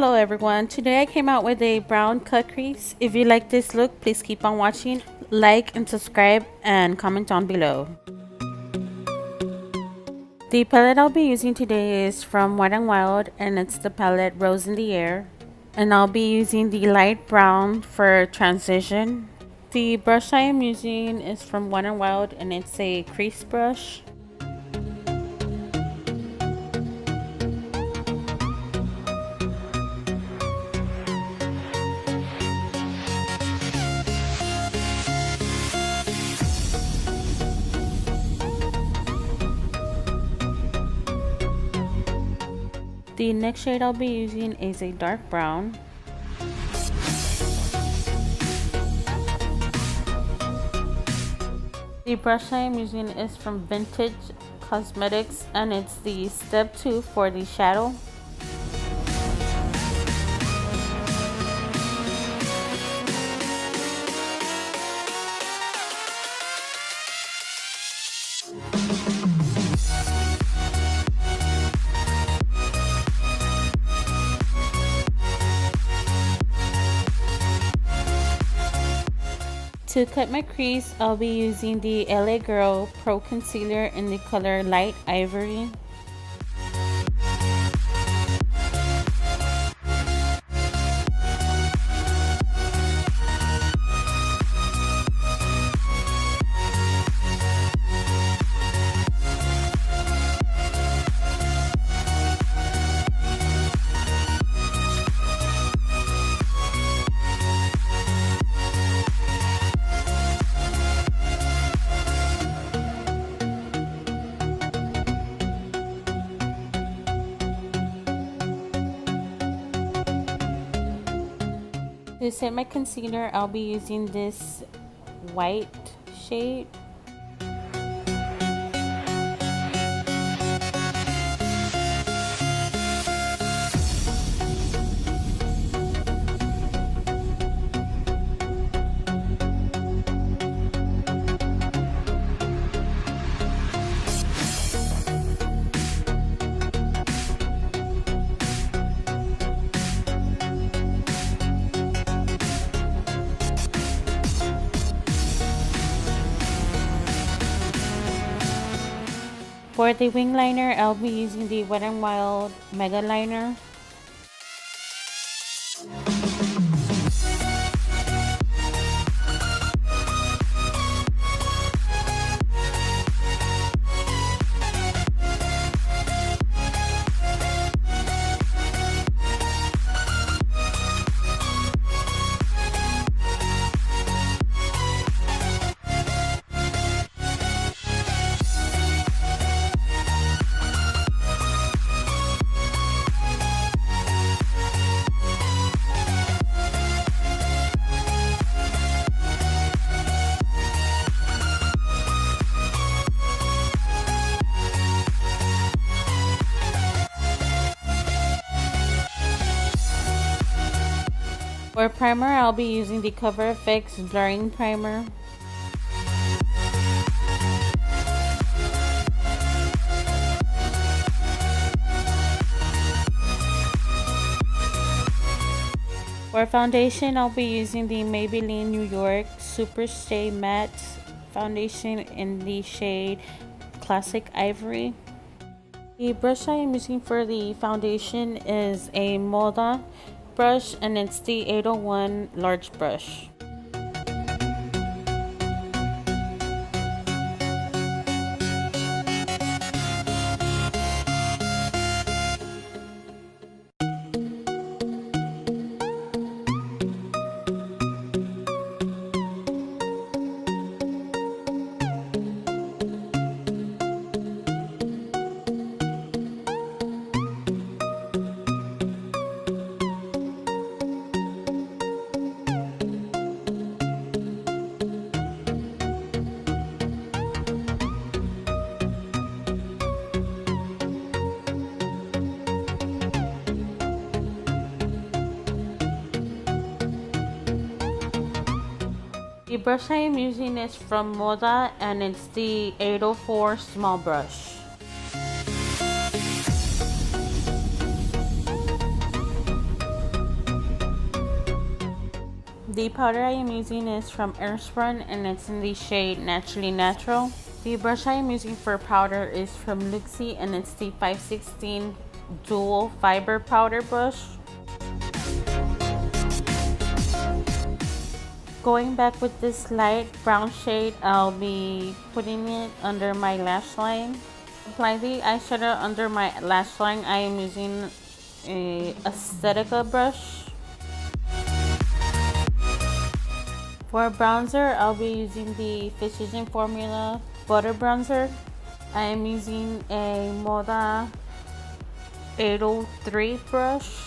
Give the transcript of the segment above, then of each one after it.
Hello everyone, today I came out with a brown cut crease. If you like this look, please keep on watching, like and subscribe and comment down below. The palette I'll be using today is from Wet n Wild and it's the palette Rose in the Air. And I'll be using the light brown for transition. The brush I am using is from Wet n Wild and it's a crease brush. The next shade I'll be using is a dark brown. The brush I am using is from Vintage Cosmetics and it's the step 2 for the shadow. To cut my crease, I'll be using the LA Girl Pro Concealer in the color Light Ivory. To set my concealer, I'll be using this white shade. For the wing liner, I'll be using the Wet n Wild Megaliner. For primer, I'll be using the Cover FX Blurring Primer. For foundation, I'll be using the Maybelline NewYork Superstay Matte Foundation in the shade Classic Ivory. The brush I am using for the foundation is a Moda brush and it's the 801 large brush. The brush I am using is from Moda and it's the 804 small brush. The powder I am using is from Airspun and it's in the shade Naturally Natural. The brush I am using for powder is from Luxie and it's the 516 Dual Fiber Powder Brush. Going back with this light brown shade, I'll be putting it under my lash line. Apply the eyeshadow under my lash line. I am using a Aesthetica brush. For bronzer, I'll be using the Physician Formula Butter Bronzer. I am using a Moda 803 brush.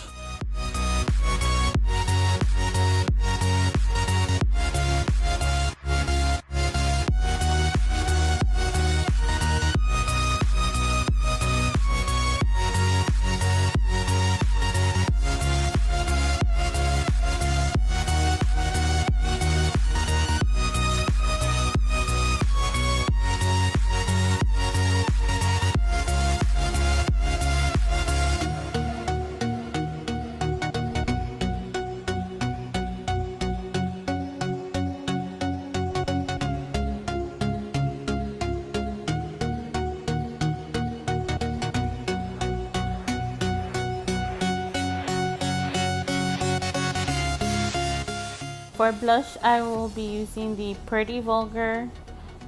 For blush, I will be using the Pretty Vulgar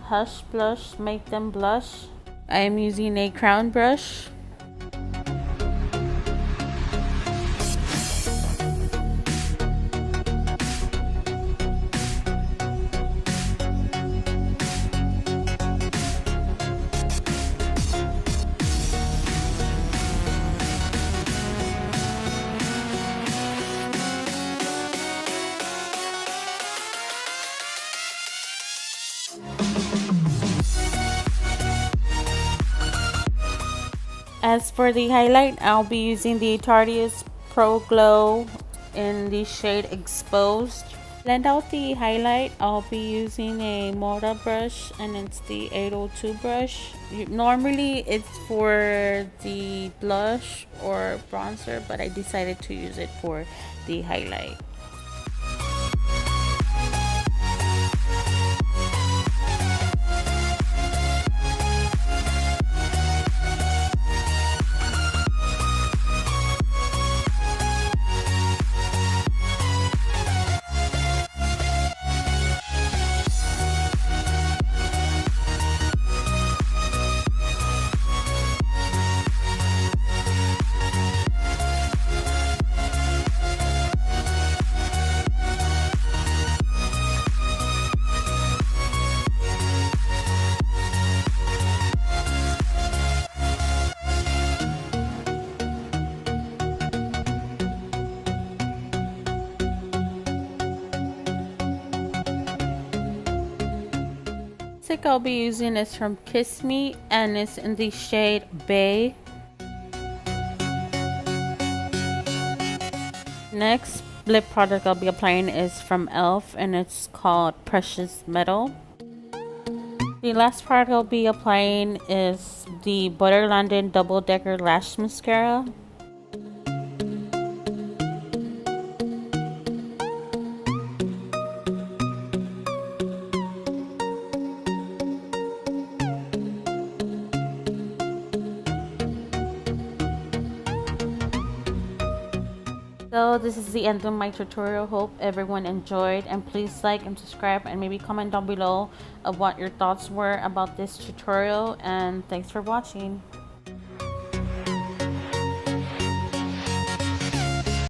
Hush Blush Make Them Blush. I am using a crown brush. As for the highlight, I'll be using the Tarteist Pro Glow in the shade Exposed. Blend out the highlight, I'll be using a Moda brush and it's the 802 brush. Normally it's for the blush or bronzer, but I decided to use it for the highlight. Lipstick I'll be using is from Kiss Me and it's in the shade Bay. Next lip product I'll be applying is from e.l.f. and it's called Precious Metal. The last product I'll be applying is the Butter London Double Decker Lash Mascara. So this is the end of my tutorial. Hope everyone enjoyed, and please like and subscribe and maybe comment down below of what your thoughts were about this tutorial, and thanks for watching.